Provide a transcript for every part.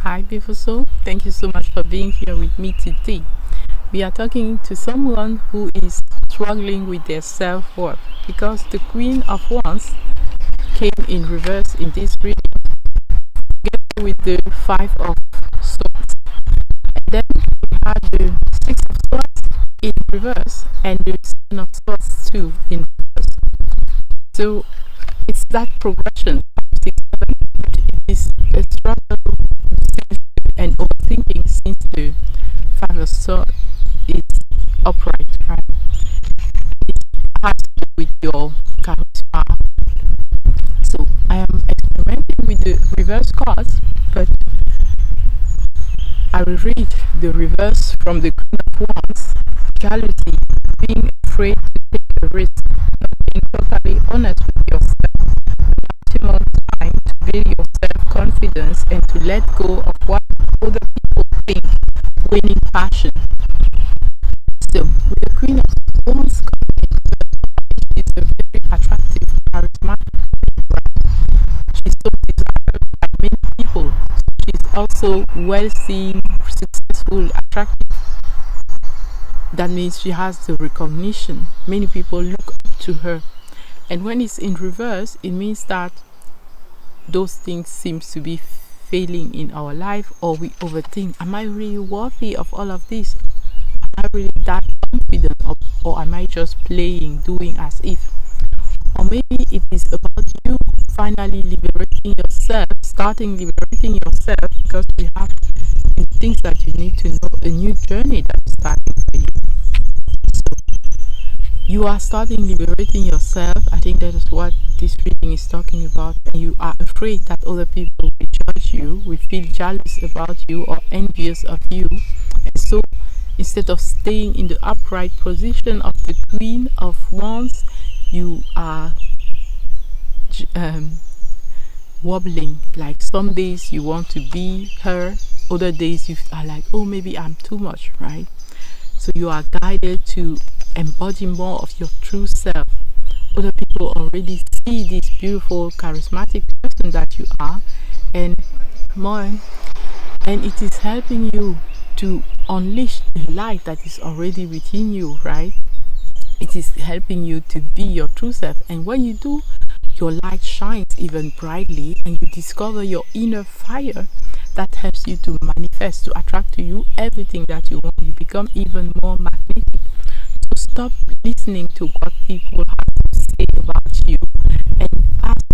Hi, beautiful soul. Thank you so much for being here with me today. We are talking to someone who is struggling with their self worth because the Queen of Wands came in reverse in this reading, together with the Five of Swords. And then we had the Six of Swords in reverse and the Seven of Swords too in reverse. So it's that progression. 5, 6, 7, but it is a struggle and overthinking since the Five of Swords is upright, right? It has to do with your charisma. So I am experimenting with the reverse cards, but I will read the reverse from the Queen of Wands: jealousy, being afraid to take a risk, not being totally honest with yourself, optimal time to build your self-confidence and to let go of what other people think, winning passion. So, with the Queen of Wands coming in, she's a very attractive, charismatic woman. She's so desired by many people. She's also well seen, successful, attractive. That means she has the recognition. Many people look up to her. And when it's in reverse, it means that those things seem to be failing in our life, or we overthink. Am I really worthy of all of this? Am I really that confident of, or am I just playing, doing as if? Or maybe it is about you finally liberating yourself, starting liberating yourself, because you have things that you need to know, a new journey that is starting for you. You are starting liberating yourself. I think that is what this reading is talking about. And you are afraid that other people will judge you, will feel jealous about you or envious of you. And so instead of staying in the upright position of the Queen of Wands, you are wobbling. Like some days you want to be her, other days you are like, oh, maybe I'm too much, right? So you are guided to embody more of your true self. Other people already see this beautiful, charismatic person that you are, and more, and it is helping you to unleash the light that is already within you, right? It is helping you to be your true self, and when you do, your light shines even brightly, and you discover your inner fire that helps you to manifest, to attract to you everything that you want. You become even more magnetic. So stop listening to what people have to say about you and ask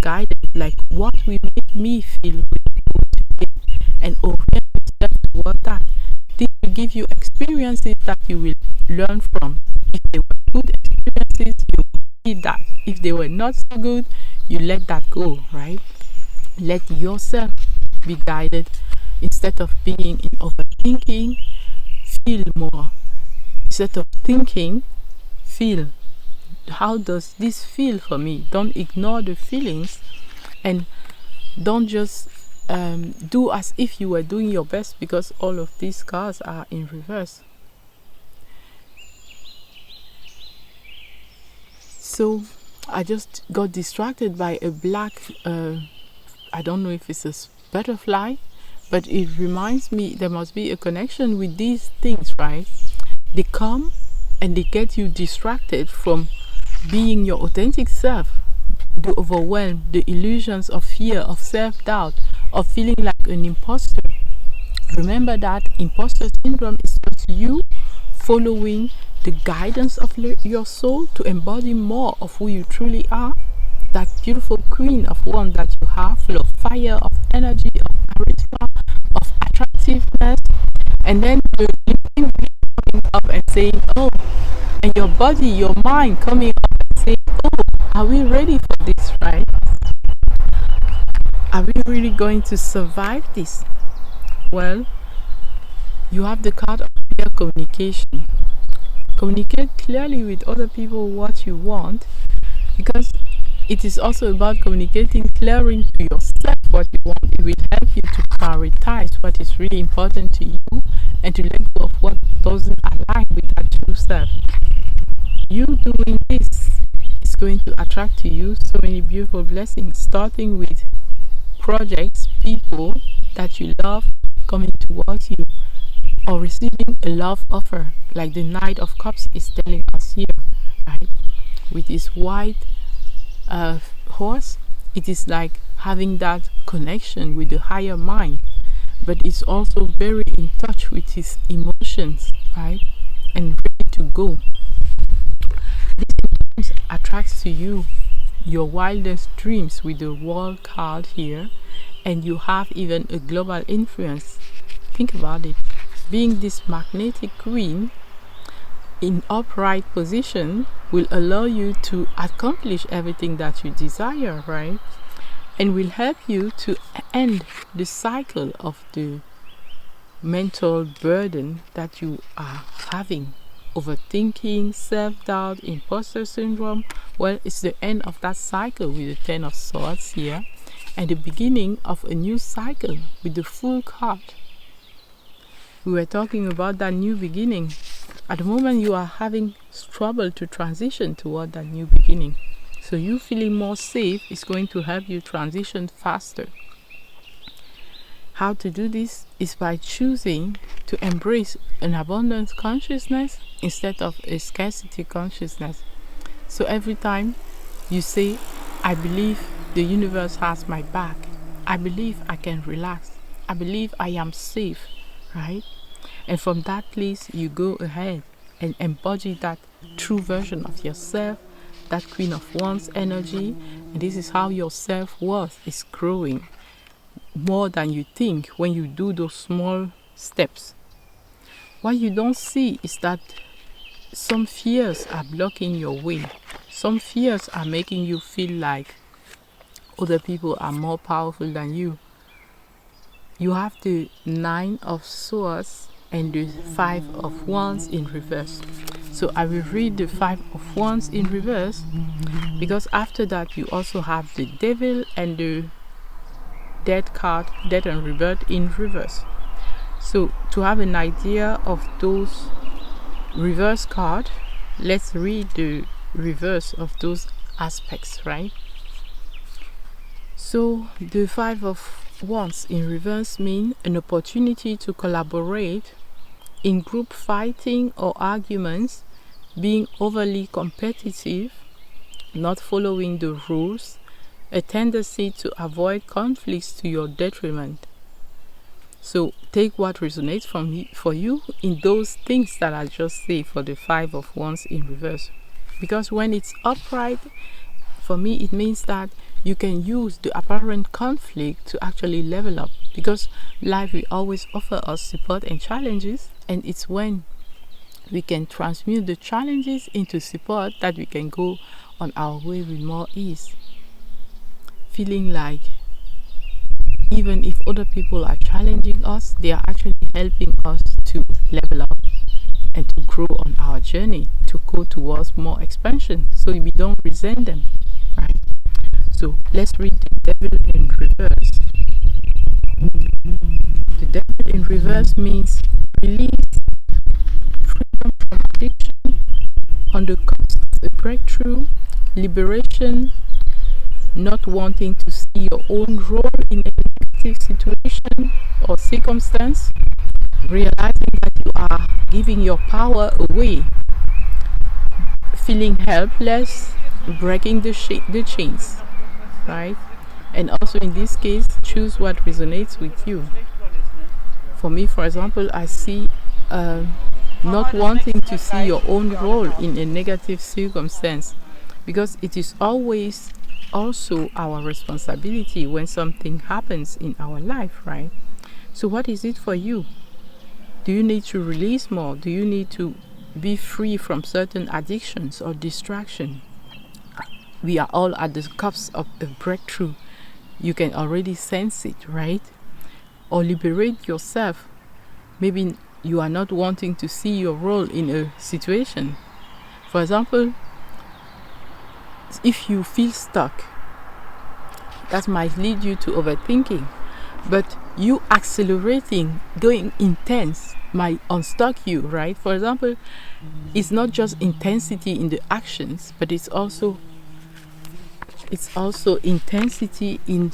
guidance, like what will make me feel really good today, and orient yourself toward that. This will give you experiences that you will learn from. If they were good experiences, you will see that. If they were not so good, you let that go, right? Let yourself be guided instead of being in overthinking. Feel more. Instead of thinking, feel. How does this feel for me? Don't ignore the feelings, and don't just do as if you were doing your best, because all of these cards are in reverse. So I just got distracted by a black I don't know if it's a butterfly, but it reminds me there must be a connection with these things, right? They come and they get you distracted from being your authentic self. The overwhelm, the illusions of fear, of self-doubt, of feeling like an imposter. Remember that imposter syndrome is just you following the guidance of your soul to embody more of who you truly are. That beautiful Queen of Wands that you have, full of fire, of energy, of charisma, of attractiveness, and then the living coming up and saying, oh, and your body, your mind coming up and saying, oh, are we ready for this, right? Are we really going to survive this? Well, you have the card of clear communication. Communicate clearly with other people what you want, because it is also about communicating clearly to yourself what you want. It will help you to prioritize what is really important to you and to let go of what doesn't align with that true self. You doing this is going to attract to you so many beautiful blessings, starting with projects, people, that you love coming towards you, or receiving a love offer, like the Knight of Cups is telling us here, right? With his white horse, it is like having that connection with the higher mind, but it's also very in touch with his emotions, right? And ready to go. This attracts to you your wildest dreams with the World card here, and you have even a global influence. Think about it. Being this magnetic queen in upright position will allow you to accomplish everything that you desire, right? And will help you to end the cycle of the mental burden that you are having. Overthinking, self-doubt, imposter syndrome. Well, it's the end of that cycle with the Ten of Swords here, and the beginning of a new cycle with the Fool card. We were talking about that new beginning. At the moment, you are having trouble to transition toward that new beginning. So you feeling more safe is going to help you transition faster. How to do this is by choosing to embrace an abundance consciousness instead of a scarcity consciousness. So every time you say, I believe the universe has my back, I believe I can relax, I believe I am safe, right? And from that place, you go ahead and embody that true version of yourself, that Queen of Wands energy. And this is how your self-worth is growing more than you think when you do those small steps. What you don't see is that some fears are blocking your way. Some fears are making you feel like other people are more powerful than you. You have the Nine of Swords and the Five of Wands in reverse. So I will read the Five of Wands in reverse, because after that you also have the Devil and the Death card, Death and Rebirth in reverse. So to have an idea of those reverse cards, let's read the reverse of those aspects, right? So the Five of Wands in reverse mean an opportunity to collaborate in group fighting or arguments, being overly competitive, not following the rules, a tendency to avoid conflicts to your detriment. So take what resonates for you in those things that I just say for the Five of Wands in reverse. Because when it's upright, for me it means that you can use the apparent conflict to actually level up, because life will always offer us support and challenges, and it's when we can transmute the challenges into support that we can go on our way with more ease. Feeling like even if other people are challenging us, they are actually helping us to level up and to grow on our journey to go towards more expansion, so we don't resent them, right? So let's read the Devil in reverse. The Devil in reverse means release, freedom from addiction, on the cusp of a breakthrough, liberation, not wanting to see your own role in a negative situation or circumstance, realizing that you are giving your power away, feeling helpless, breaking the chains, right? And also in this case, choose what resonates with you. For me, for example, I see not wanting to see your own role in a negative circumstance, because it is always also our responsibility when something happens in our life, right? So what is it for you? Do you need to release more? Do you need to be free from certain addictions or distraction? We are all at the cusp of a breakthrough. You can already sense it, right? Or liberate yourself. Maybe you are not wanting to see your role in a situation. For example, if you feel stuck, that might lead you to overthinking. But you accelerating, going intense, might unstuck you, right? For example, it's not just intensity in the actions, but it's also intensity in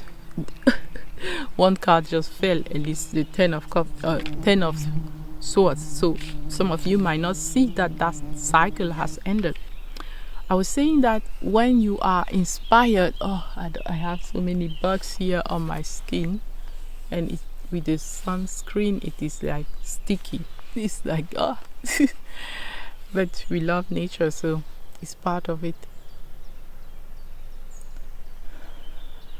One card just fell, and it's the 10 of swords. So some of you might not see that that cycle has ended. I was saying that when you are inspired, I have so many bugs here on my skin, and with the sunscreen, it is like sticky. It's like, but we love nature, so it's part of it.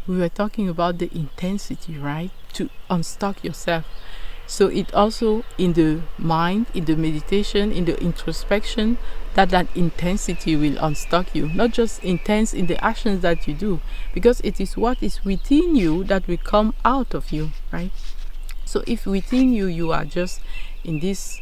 We were talking about the intensity, right? To unstuck yourself. So it also, in the mind, in the meditation, in the introspection, that intensity will unstuck you. Not just intense in the actions that you do, because it is what is within you that will come out of you, right? So if within you, you are just in this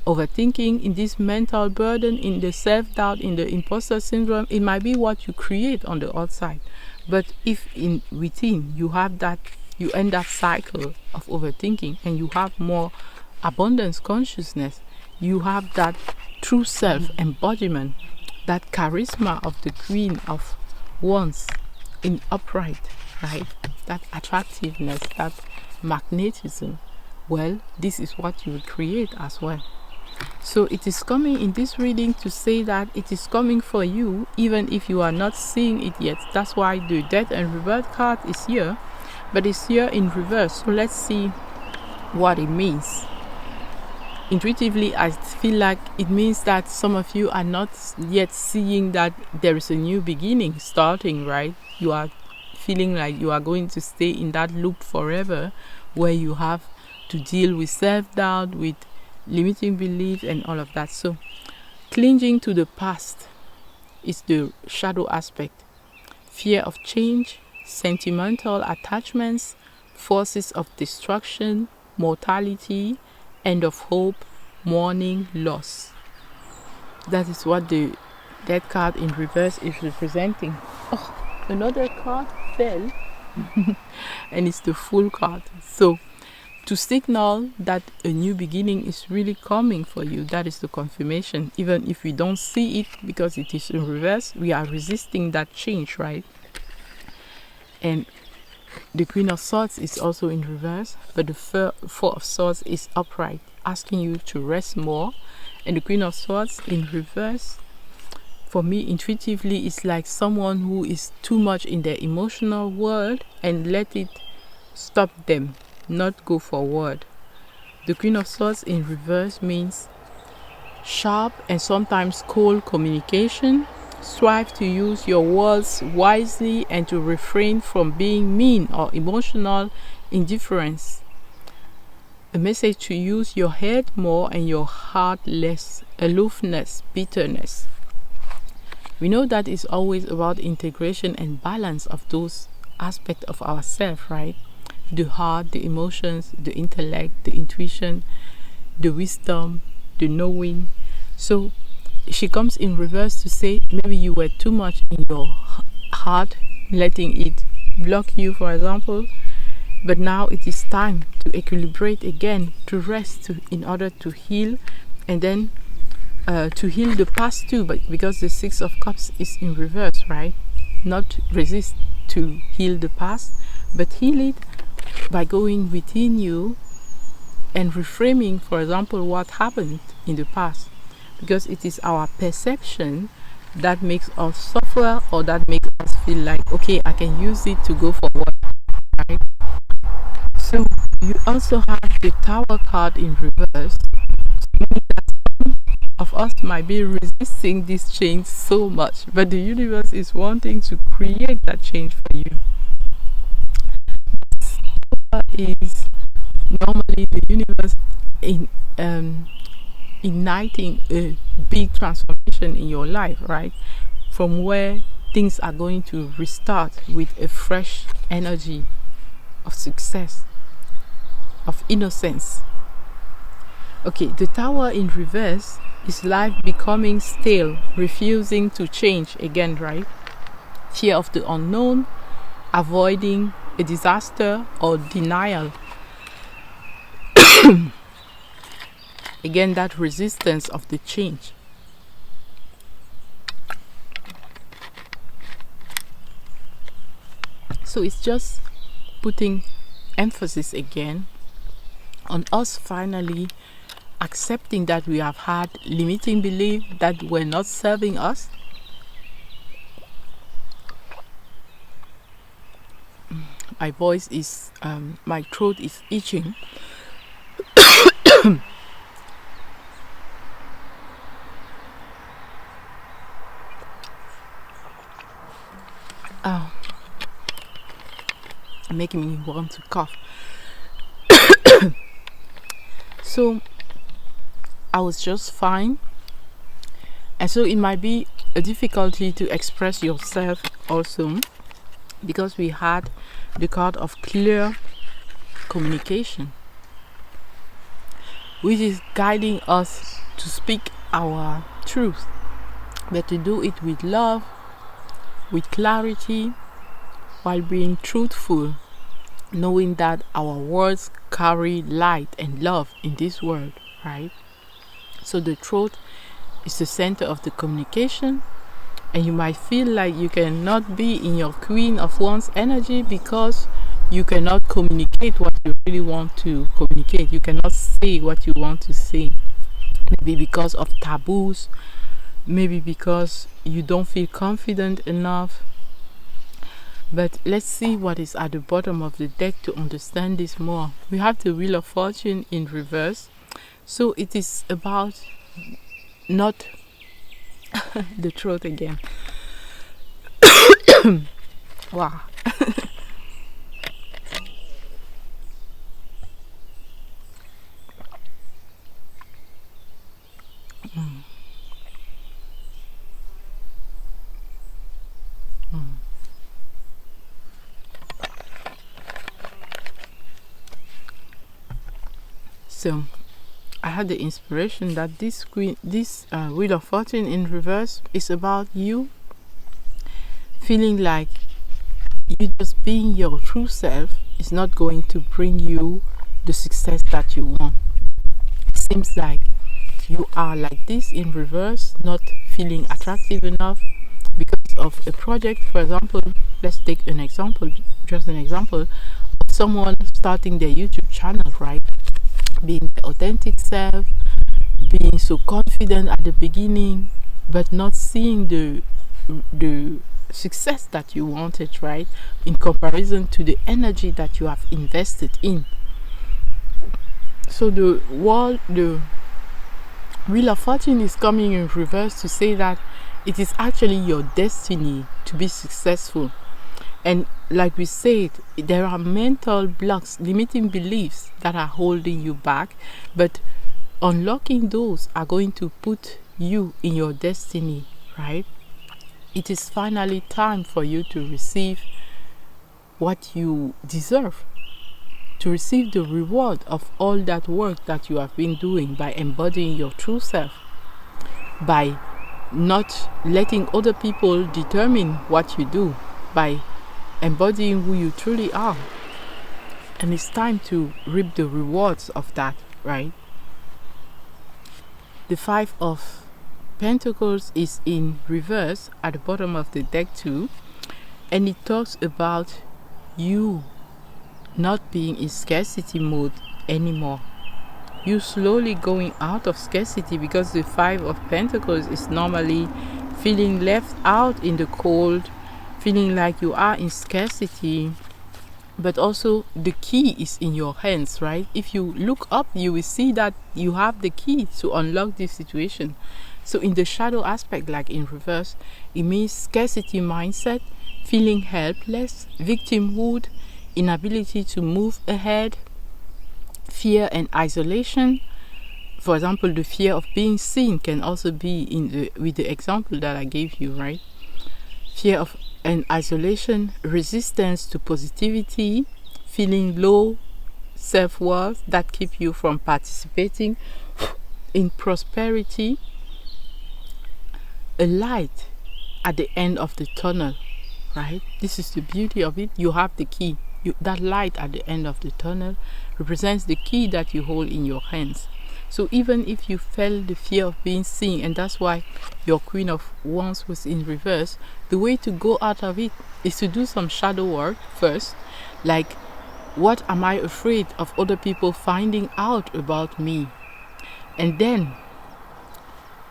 overthinking, in this mental burden, in the self-doubt, in the imposter syndrome, it might be what you create on the outside. But if within you have that, you end that cycle of overthinking, and you have more abundance consciousness, you have that true self embodiment, that charisma of the Queen of Wands in upright, right? That attractiveness, that magnetism. Well, this is what you will create as well. So it is coming in this reading to say that it is coming for you, even if you are not seeing it yet. That's why the Death and Rebirth card is here, but it's here in reverse. So let's see what it means. Intuitively, I feel like it means that some of you are not yet seeing that there is a new beginning starting, right? You are feeling like you are going to stay in that loop forever, where you have to deal with self-doubt, with limiting beliefs, and all of that. So clinging to the past is the shadow aspect. Fear of change, sentimental attachments, forces of destruction, mortality, end of hope, mourning, loss. That is what the Death card in reverse is representing. Another card fell and it's the Fool card. So to signal that a new beginning is really coming for you, that is the confirmation. Even if we don't see it because it is in reverse, we are resisting that change, right? And the Queen of Swords is also in reverse, but the Four of Swords is upright, asking you to rest more. And the Queen of Swords in reverse, for me intuitively, is like someone who is too much in their emotional world and let it stop them, not go forward. The Queen of Swords in reverse means sharp and sometimes cold communication. Strive to use your words wisely and to refrain from being mean or emotional indifference. A message to use your head more and your heart less. Aloofness, bitterness. We know that it's always about integration and balance of those aspects of ourselves, right? The heart, the emotions, the intellect, the intuition, the wisdom, the knowing. So she comes in reverse to say maybe you were too much in your heart, letting it block you, for example. But now it is time to equilibrate again, to rest, in order to heal, and then to heal the past too. But because the Six of Cups is in reverse, right? Not resist to heal the past, but heal it by going within you and reframing, for example, what happened in the past. Because it is our perception that makes us suffer, or that makes us feel like, okay, I can use it to go forward, right? So you also have the Tower card in reverse, meaning that some of us might be resisting this change so much, but the universe is wanting to create that change for you. This Tower is normally the universe in igniting a big transformation in your life, right? From where things are going to restart with a fresh energy of success, of innocence. Okay, the Tower in reverse is life becoming stale, refusing to change again, right? Fear of the unknown, avoiding a disaster, or denial. Again, that resistance of the change. So it's just putting emphasis again on us finally accepting that we have had limiting beliefs that were not serving us. My voice is, my throat is itching. Oh, making me want to cough. So I was just fine, and so it might be a difficulty to express yourself also, because we had the card of clear communication, which is guiding us to speak our truth, but to do it with love, with clarity, while being truthful, knowing that our words carry light and love in this world, right? So the throat is the center of the communication, and you might feel like you cannot be in your Queen of Wands energy because you cannot communicate what you really want to communicate. You cannot say what you want to say. Maybe because of taboos, maybe because you don't feel confident enough. But let's see what is at the bottom of the deck to understand this more. We have the Wheel of Fortune in reverse. So it is about not the throat again. Wow. So I had the inspiration that this Wheel of Fortune in reverse is about you feeling like you just being your true self is not going to bring you the success that you want. It seems like you are like this in reverse, not feeling attractive enough because of a project. For example, let's take an example, just an example of someone starting their YouTube channel, right? Being the authentic self, being so confident at the beginning, but not seeing the success that you wanted, right? In comparison to the energy that you have invested in. So the Wheel of Fortune is coming in reverse to say that it is actually your destiny to be successful. And like we said, there are mental blocks, limiting beliefs that are holding you back, but unlocking those are going to put you in your destiny, right? It is finally time for you to receive what you deserve, to receive the reward of all that work that you have been doing by embodying your true self, by not letting other people determine what you do, by embodying who you truly are. And it's time to reap the rewards of that, right? The Five of Pentacles is in reverse at the bottom of the deck too, and it talks about you not being in scarcity mode anymore. You slowly going out of scarcity, because the Five of Pentacles is normally feeling left out in the cold, feeling like you are in scarcity, but also the key is in your hands, right? If you look up, you will see that you have the key to unlock this situation. So in the shadow aspect, like in reverse, it means scarcity mindset, feeling helpless, victimhood, inability to move ahead, fear and isolation. For example, the fear of being seen can also be with the example that I gave you, right? Fear of and isolation, resistance to positivity, feeling low self-worth that keep you from participating in prosperity, a light at the end of the tunnel, right? This is the beauty of it. You have the key. That light at the end of the tunnel represents the key that you hold in your hands. So even if you felt the fear of being seen, and that's why your Queen of Wands was in reverse, the way to go out of it is to do some shadow work first, like What am I afraid of other people finding out about me? And then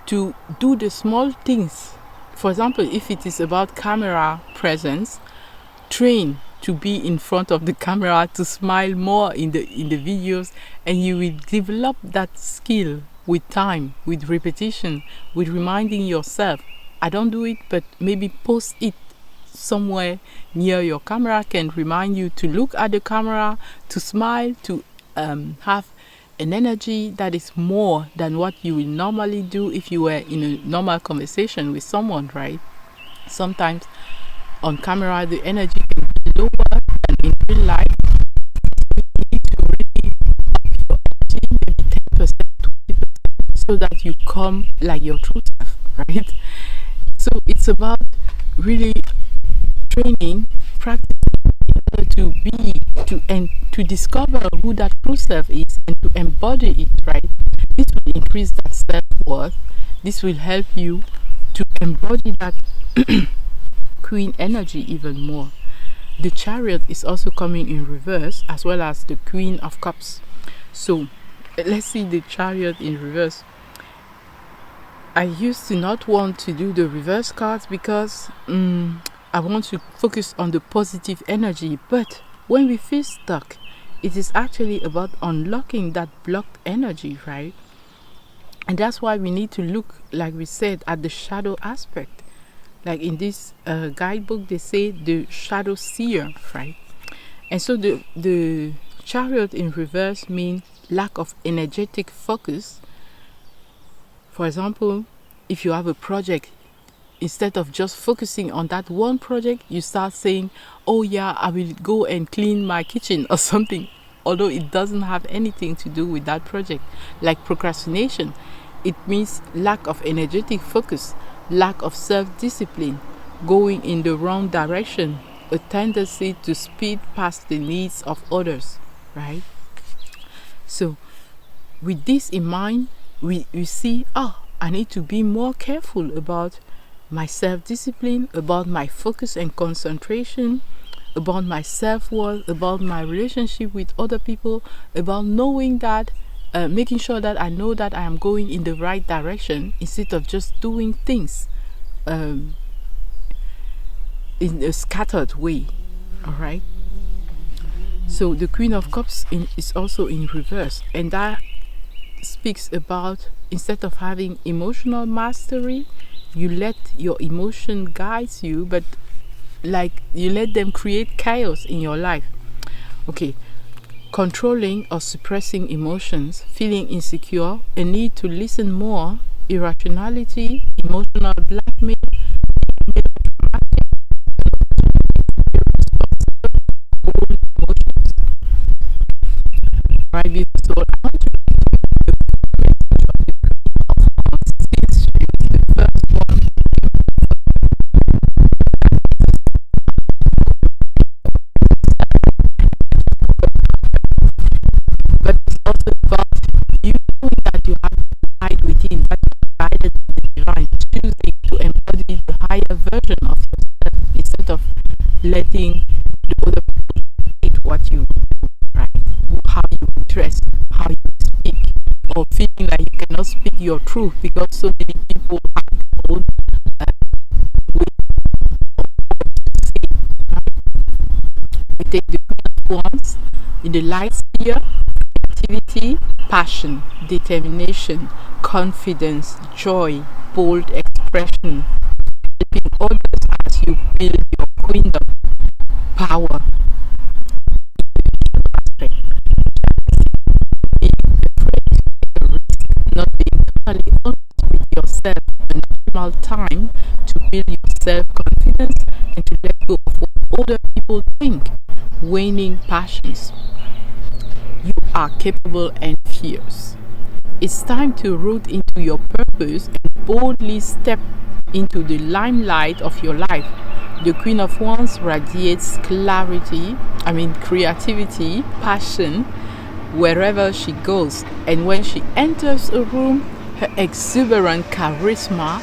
to do the small things. For example, if it is about camera presence, train to be in front of the camera, to smile more in the videos, and you will develop that skill with time, with repetition, with reminding yourself. I don't do it, but maybe post it somewhere near your camera can remind you to look at the camera, to smile, to have an energy that is more than what you will normally do if you were in a normal conversation with someone, right? Sometimes on camera the energy can be lower than in real life. You need to really up your energy, maybe 10%, 20%, so that you come like your true self, right? So it's about really training, practicing to be, to discover who that true self is and to embody it, right? This will increase that self-worth. This will help you to embody that queen energy even more. The chariot is also coming in reverse, as well as the queen of cups. So let's see the chariot in reverse. I used to not want to do the reverse cards because I want to focus on the positive energy, but when we feel stuck, it is actually about unlocking that blocked energy, right? And that's why we need to look, like we said, at the shadow aspect. Like in this guidebook, they say the shadow seer, right? And so the chariot in reverse means lack of energetic focus. For example, if you have a project, instead of just focusing on that one project, you start saying, oh yeah, I will go and clean my kitchen or something, although it doesn't have anything to do with that project. Like procrastination, it means lack of energetic focus, lack of self-discipline, going in the wrong direction, a tendency to speed past the needs of others, right? So with this in mind, we see, I need to be more careful about my self-discipline, about my focus and concentration, about my self-worth, about my relationship with other people, about knowing that, making sure that I know that I am going in the right direction instead of just doing things in a scattered way. All right. So the Queen of Cups is also in reverse, and that speaks about, instead of having emotional mastery, you let your emotion guide you, but like you let them create chaos in your life. Okay, controlling or suppressing emotions, feeling insecure, a need to listen more, irrationality, emotional blackmail, right? So I want to version of yourself instead of letting the other people dictate what you do, right? How you dress, how you speak, or feeling like you cannot speak your truth because so many people have their own way of saying, right? We take the Queen of Wands in the light sphere: creativity, passion, determination, confidence, joy, bold expression, helping others as you build your kingdom, power, being afraid to take a risk, not being totally honest with yourself, an optimal time to build your self-confidence and to let go of what other people think, waning passions. You are capable and fierce. It's time to root into your purpose and boldly step into the limelight of your life. The Queen of Wands radiates creativity, passion wherever she goes, and when she enters a room, her exuberant charisma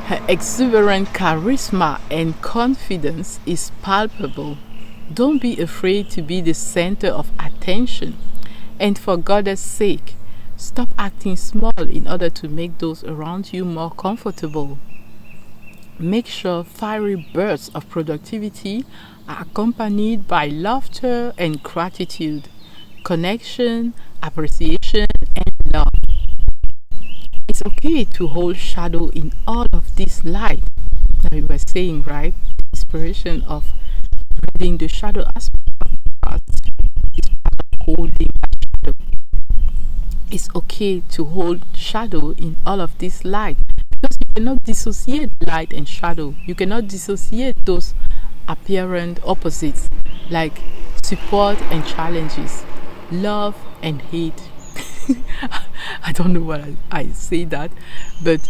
Her exuberant charisma and confidence is palpable. Don't be afraid to be the center of attention. And for God's sake, stop acting small in order to make those around you more comfortable. Make sure fiery bursts of productivity are accompanied by laughter and gratitude, connection, appreciation, and love. It's okay to hold shadow in all of this light that we were saying, right? The inspiration of reading the shadow aspect of the past is part of holding a shadow. It's okay to hold shadow in all of this light because you cannot dissociate light and shadow. You cannot dissociate those apparent opposites like support and challenges, love and hate. I don't know why I say that, but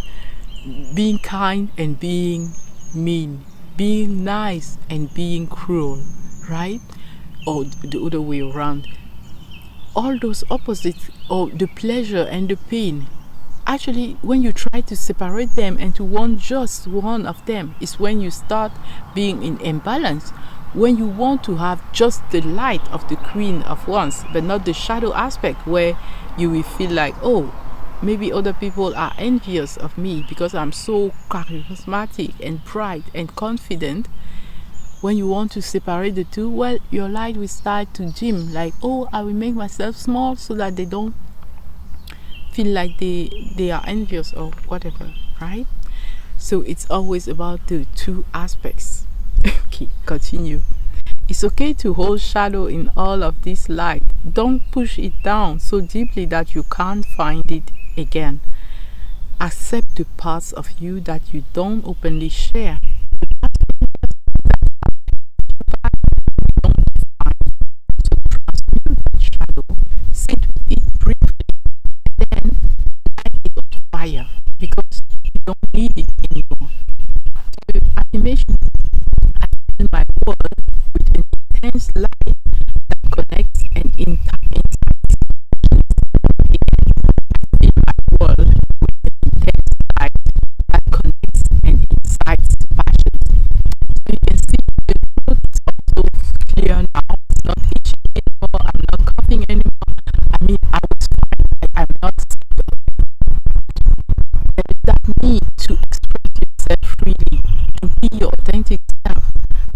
being kind and being mean, being nice and being cruel, right? Or the other way around. All those opposites, or the pleasure and the pain, actually, when you try to separate them and to want just one of them, is when you start being in imbalance. When you want to have just the light of the queen of wands, but not the shadow aspect where you will feel like, oh, maybe other people are envious of me because I'm so charismatic and bright and confident. When you want to separate the two, well, your light will start to dim, like, oh, I will make myself small so that they don't feel like they are envious or whatever, right? So it's always about the two aspects. Okay, continue. It's okay to hold shadow in all of this light. Don't push it down so deeply that you can't find it again. Accept the parts of you that you don't openly share. Transmute that shadow, sit with it briefly, then light it on fire because you don't need it anymore. So affirmation, I fill my world with an intense light that connects and incites. I fill my world with an intense light that connects and incites passion. So you can see the throat is also clear now. It's not itching anymore. I'm not coughing anymore. I mean, I was fine. I'm not sick. There is that need to express yourself freely and be your authentic self.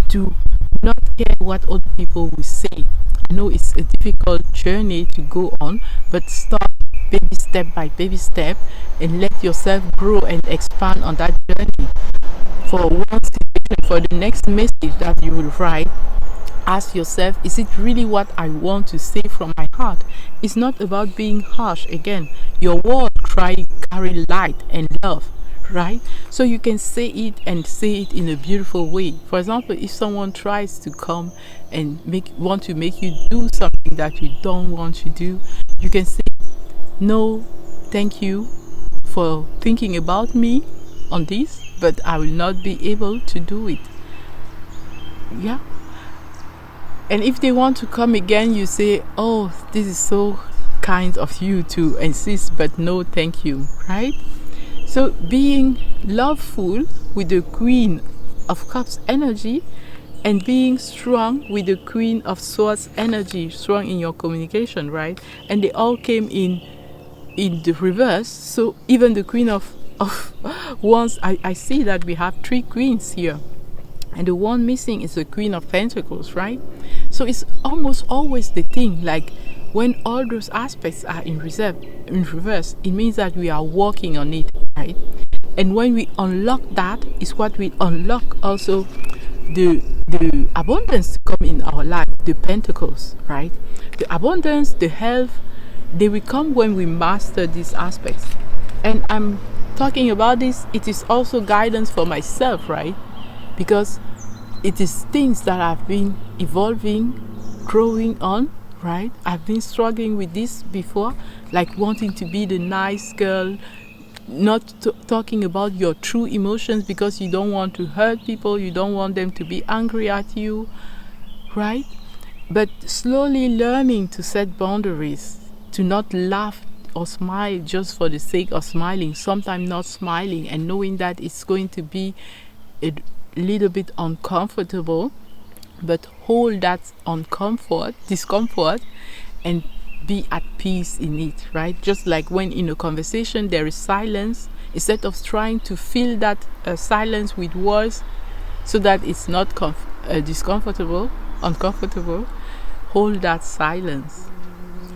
Do not care what other people will say. I know it's a difficult journey to go on, but start baby step by baby step and let yourself grow and expand on that journey. For one situation, for the next message that you will write, ask yourself, is it really what I want to say from my heart? It's not about being harsh. Again, your words carry light and love, right? So you can say it and say it in a beautiful way. For example, if someone tries to come and want to make you do something that you don't want to do, you can say, no, thank you for thinking about me on this, but I will not be able to do it. Yeah. And if they want to come again, you say, oh, this is so kind of you to insist, but no, thank you, right? So being loveful with the Queen of Cups energy and being strong with the Queen of Swords energy, strong in your communication, right? And they all came in the reverse. So even the Queen of Wands, I see that we have 3 queens here. And the one missing is the Queen of Pentacles, right? So it's almost always the thing, like when all those aspects are in reverse, it means that we are working on it, right? And when we unlock that, is what we unlock also the abundance to come in our life, the pentacles, right? The abundance, the health, they will come when we master these aspects. And I'm talking about this, it is also guidance for myself, right? Because it is things that I've been evolving, growing on, right? I've been struggling with this before, like wanting to be the nice girl, not talking about your true emotions because you don't want to hurt people, you don't want them to be angry at you, right? But slowly learning to set boundaries, to not laugh or smile just for the sake of smiling, sometimes not smiling, and knowing that it's going to be a little bit uncomfortable, but hold that discomfort, and be at peace in it, right? Just like when in a conversation there is silence, instead of trying to fill that silence with words so that it's not uncomfortable, hold that silence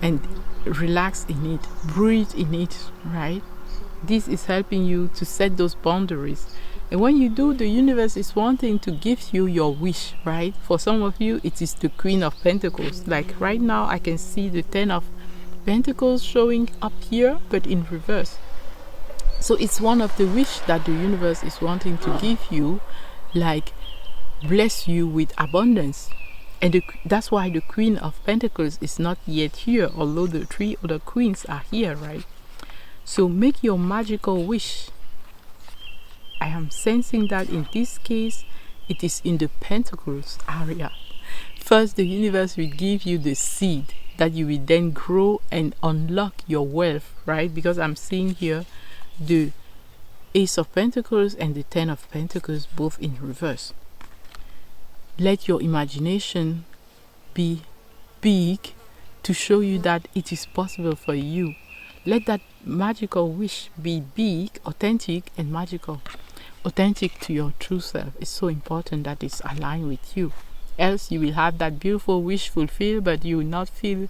and relax in it, breathe in it, right? This is helping you to set those boundaries. And when you do, the universe is wanting to give you your wish, right? For some of you, it is the Queen of Pentacles. Like right now, I can see the 10 of Pentacles showing up here, but in reverse. So it's one of the wish that the universe is wanting to give you, like bless you with abundance. And that's why the Queen of Pentacles is not yet here, although the 3 other queens are here, right? So make your magical wish. I am sensing that in this case, it is in the Pentacles area. First, the universe will give you the seed that you will then grow and unlock your wealth, right? Because I'm seeing here the Ace of Pentacles and the 10 of Pentacles both in reverse. Let your imagination be big to show you that it is possible for you. Let that magical wish be big, authentic, and magical. Authentic to your true self. It's so important that it's aligned with you. Else you will have that beautiful wish fulfilled, but you will not feel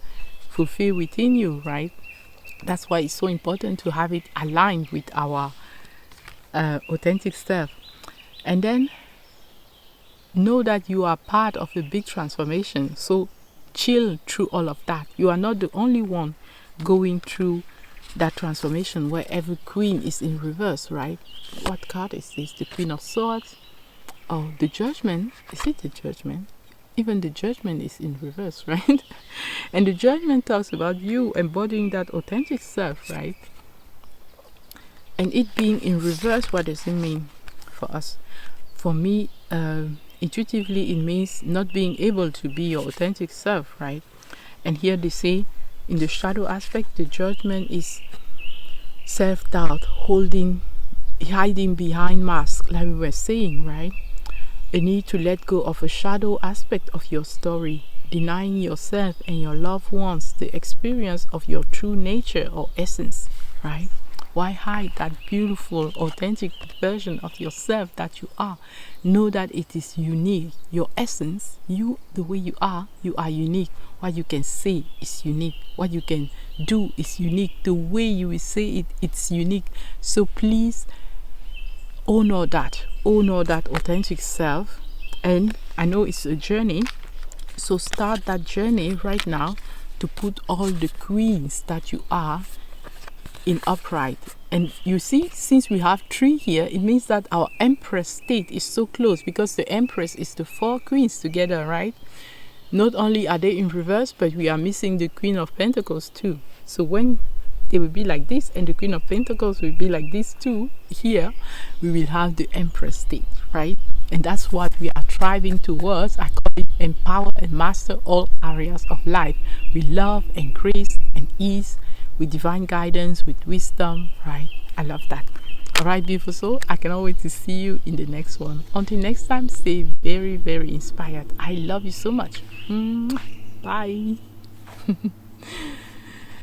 fulfilled within you, right? That's why it's so important to have it aligned with our authentic self. And then know that you are part of a big transformation. So chill through all of that. You are not the only one going through that transformation where every queen is in reverse, right? What card is this? The Queen of Swords. Oh, the Judgment. Is it the Judgment? Even the Judgment is in reverse, right? And the Judgment talks about you embodying that authentic self, right? And it being in reverse, what does it mean for us? For me, intuitively, it means not being able to be your authentic self, right? And here they say, in the shadow aspect, the Judgment is self-doubt, hiding behind masks, like we were saying, right? A need to let go of a shadow aspect of your story, denying yourself and your loved ones the experience of your true nature or essence, right? Why hide that beautiful, authentic version of yourself that you are? Know that it is unique. Your essence, you, the way you are unique. What you can say is unique. What you can do is unique. The way you will say it, it's unique. So please honor that authentic self. And I know it's a journey, so start that journey right now to put all the queens that you are in upright. And you see, since we have 3 here, it means that our Empress state is so close, because the Empress is the 4 queens together, right? Not only are they in reverse, but we are missing the Queen of Pentacles too. So when they will be like this and the Queen of Pentacles will be like this too, here we will have the Empress state, right? And that's what we are striving towards. I call it empower and master all areas of life with love and grace and ease, with divine guidance, with wisdom, right? I love that. All right, beautiful soul, I cannot wait to see you in the next one. Until next time, stay very, very inspired. I love you so much. Bye.